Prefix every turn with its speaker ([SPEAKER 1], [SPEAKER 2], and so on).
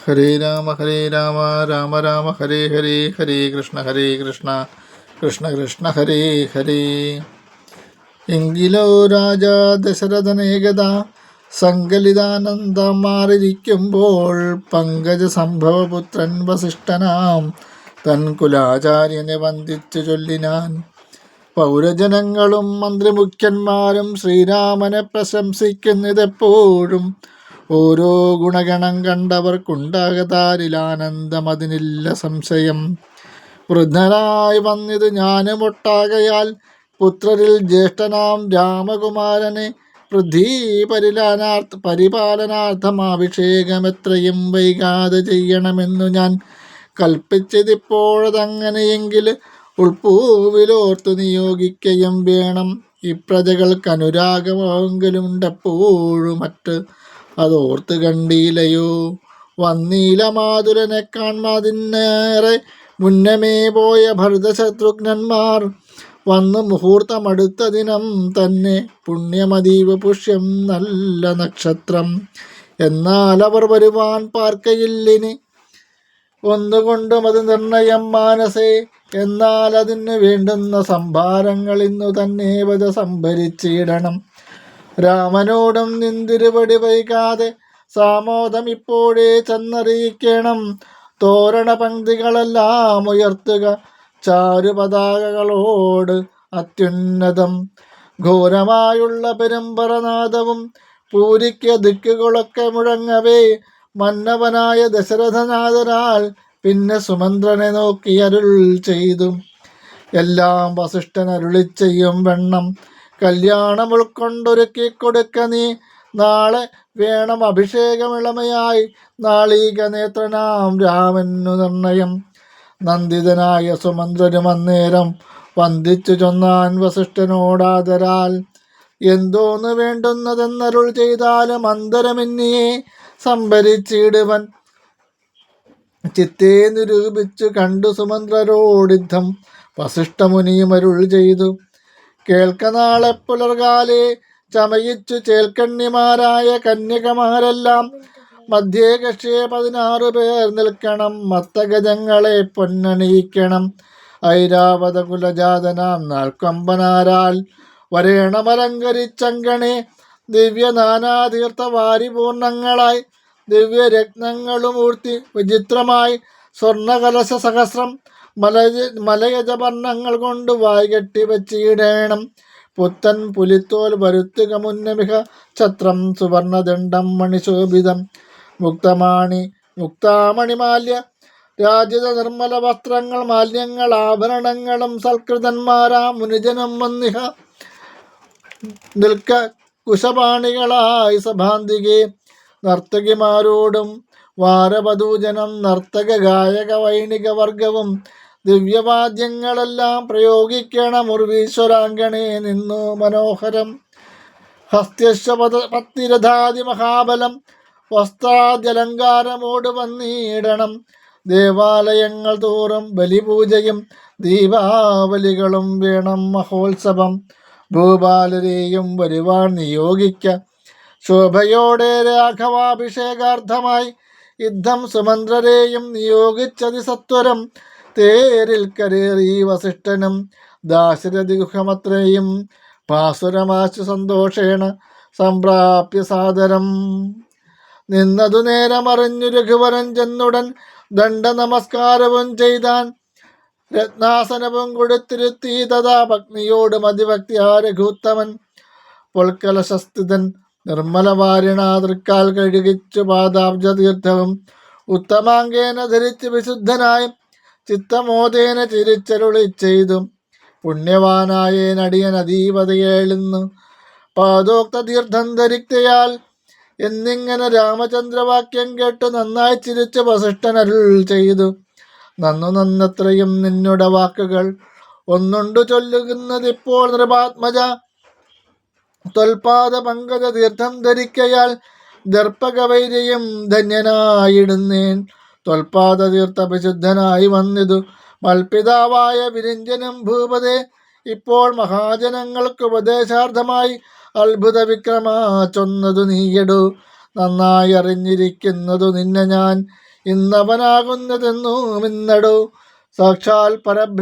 [SPEAKER 1] ഹരേ രാമ രാമ രാമ ഹരേ ഹരേ, ഹരേ കൃഷ്ണ കൃഷ്ണ കൃഷ്ണ ഹരേ ഹരേ. എങ്കിലോ രാജാ ദശരഥനേകത സങ്കലിതാനന്ദം മാറിയിരിക്കുമ്പോൾ പങ്കജ സംഭവപുത്രൻ വസിഷ്ഠനാം തൻ കുലാചാര്യനെ വന്ദിച്ചു ചൊല്ലിനാൻ. പൗരജനങ്ങളും മന്ത്രിമുഖ്യന്മാരും ശ്രീരാമനെ പ്രശംസിക്കുന്നതെപ്പോഴും ഓരോ ഗുണഗണം കണ്ടവർക്കുണ്ടാകതാരിലാനന്ദം, അതിനില്ല സംശയം. വൃദ്ധനായി വന്നിത് ഞാനുമൊട്ടാകയാൽ പുത്രരിൽ ജ്യേഷ്ഠനാം രാമകുമാരനെ പരിപാലനാർത്ഥം അഭിഷേകം എത്രയും വൈകാതെ ചെയ്യണമെന്നു ഞാൻ കൽപ്പിച്ചതിപ്പോഴതങ്ങനെയെങ്കിൽ ഉൾപ്പൂവിലോർത്തു നിയോഗിക്കുകയും വേണം. ഈ പ്രജകൾക്ക് അനുരാഗമെങ്കിലുണ്ടെപ്പോഴും മറ്റ് അതോർത്ത് കണ്ടീലയോ. വന്നീല മാതുരനെ കാൺമതിന്നേറെ മുന്നമേ പോയ ഭരതശത്രുഘ്നന്മാർ വന്ന് മുഹൂർത്തമടുത്ത ദിനം തന്നെ. പുണ്യമതീവ പുഷ്യം നല്ല നക്ഷത്രം. എന്നാൽ അവർ വരുവാൻ പാർക്കയില്ലിനി ഒന്നുകൊണ്ടും അത് നിർണയം മാനസേ. എന്നാൽ അതിന് വേണ്ടുന്ന സംഭാരങ്ങൾ ഇന്നു തന്നെ വധ സംഭരിച്ചിടണം. രാമനോടും നിന്തിരുപടി വൈകാതെ സാമോദം ഇപ്പോഴേ ചെന്നറിയിക്കണം. തോരണ പങ്ക്തികളെല്ലാം ഉയർത്തുക ചാരുപതാകകളോട് അത്യുന്നതം. ഘോരമായുള്ള പെരുമ്പറനാദവും പൂരിക്ക ദിക്കുകളൊക്കെ മുഴങ്ങവേ മന്നവനായ ദശരഥനാഥരാൽ പിന്നെ സുമന്ത്രനെ നോക്കി അരുൾ ചെയ്തു. എല്ലാം വസിഷ്ഠൻ അരുളി ചെയ്യും വെണ്ണം കല്യാണം ഉൾക്കൊണ്ടൊരുക്കി കൊടുക്ക നീ. നാളെ വേണം അഭിഷേകമിളമയായി നാളീക നേത്രനാം രാമനു നിർണയം. നന്ദിതനായ സുമന്ത്രനും അന്നേരം വന്ദിച്ചു ചൊന്നാൻ വസിഷ്ഠനോടാദരാൽ. എന്തോന്ന് വേണ്ടുന്നതെന്നരുൾ ചെയ്താലും അന്തരമെന്നിയെ സംഭരിച്ചിടുവൻ. ചിത്തേ നിരൂപിച്ചു കണ്ടു സുമന്ത്രരോടിദ്ധം വസിഷ്ഠമുനിയും അരുൾ ചെയ്തു. കേൾക്ക നാളെ പുലർകാലേ ചമയിച്ചു ചേൽക്കണ്ണിമാരായ കന്യകമാരെല്ലാം മധ്യേ കക്ഷിയെ 16 പേർ നിൽക്കണം. മത്തഗജങ്ങളെ പൊന്നണിയിക്കണം. ഐരാവത കുലജാതനാം നാൽക്കൊമ്പനാരാൽ വരേണമലങ്കരിച്ചങ്കണേ. ദിവ്യനാനാതീർത്ഥ വാരിപൂർണങ്ങളായി ദിവ്യരത്നങ്ങളുമൂർത്തി വിചിത്രമായി സ്വർണകലശ സഹസ്രം മലയജവർണ്ണങ്ങൾ കൊണ്ട് വായ്കെട്ടി വച്ചിടേണം. പുത്തൻ പുലിത്തോൽ വരുത്തുക മുന്നമിക ഛത്രം സുവർണദണ്ഡം മണിശോഭിതം. മുക്താമണിമാല്യ രാജിത നിർമ്മല വസ്ത്രങ്ങൾ മാല്യങ്ങൾ ആഭരണങ്ങളും സൽകൃതന്മാരാം മുനിജനം വന്നിഹ നിൽക്ക കുശപാണികളായി സഭാന്തികെ. നർത്തകിമാരോടും വാരവധൂജനം നർത്തക ഗായക വൈണിക വർഗവും ദിവ്യവാദ്യങ്ങളെല്ലാം പ്രയോഗിക്കണം. ഉർവീശ്വരാങ്കണേ നിന്നു മനോഹരം. ഹസ്ത്യശ്വപത്തിരഥാതി മഹാബലം വസ്ത്രാദ്യലങ്കാരമോട് വന്നിടണം. ദേവാലയങ്ങൾ തോറും ബലിപൂജയും ദീപാവലികളും വേണം മഹോത്സവം. ഭൂപാലരെയും വരുവാൻ നിയോഗിക്ക ശോഭയോടെ രാഘവാഭിഷേകാർത്ഥമായി. യുദ്ധം സുമന്ത്രരെയും നിയോഗിച്ചതി സത്വരം. തേരിൽ കരേറി വസിഷ്ഠനും ദാശരഥി ഗുഹമത്രയും ഭാസുരമാശു സന്തോഷേണ സംപ്രാപ്യ സാദരം. നിന്നതു നേരമറിഞ്ഞു രഘുവരൻ ചെന്നുടൻ ദണ്ഡ നമസ്കാരവും ചെയ്താൻ. രത്നാസനവും കൊടുത്തിരുത്തി തഥാ പത്നിയോട് മതിഭക്തിയാ രഘുത്തമൻ. പൊൽക്കലശസ്ഥിതൻ നിർമ്മലവാരിണ തൃക്കാൽ കഴുകിച്ചു പാദാബ്ജ തീർത്ഥവും ഉത്തമാങ്കേന ധരിച്ച് വിശുദ്ധനായി ചിത്തമോദേന ചിരിച്ചരുളി ചെയ്തു. പുണ്യവാനായ നടിയൻ അതീവതയേളുന്നു പാദോക്ത തീർത്ഥം ധരിക്കയാൽ എന്നിങ്ങനെ രാമചന്ദ്രവാക്യം കേട്ടു നന്നായി ചിരിച്ചു വസിഷ്ഠൻ അരുൾ ചെയ്തു. നന്നത്രയും നിന്നുടെ വാക്കുകൾ ഒന്നുണ്ടു ചൊല്ലുന്നതിപ്പോൾ നൃപാത്മജ. ത്വൽപാദ പങ്കജ തീർത്ഥം ധരിക്കയാൽ ദർപ്പകവൈര്യം ധന്യനായിടുന്നേൻ. ത്വൽപാദ തീർത്ഥ വിശുദ്ധനായി വന്നിതു മൽപിതാവായ വിരിഞ്ചനും ഭൂപതേ. ഇപ്പോൾ മഹാജനങ്ങൾക്ക് ഉപദേശാർത്ഥമായി അത്ഭുത വിക്രമ ചൊന്നതു നീയടു. നന്നായി അറിഞ്ഞിരിക്കുന്നതു നിന്നെ ഞാൻ ഇന്നവനാകുന്നതെന്നു മിന്നടോ സാക്ഷാൽ പരബ്രഹ്മ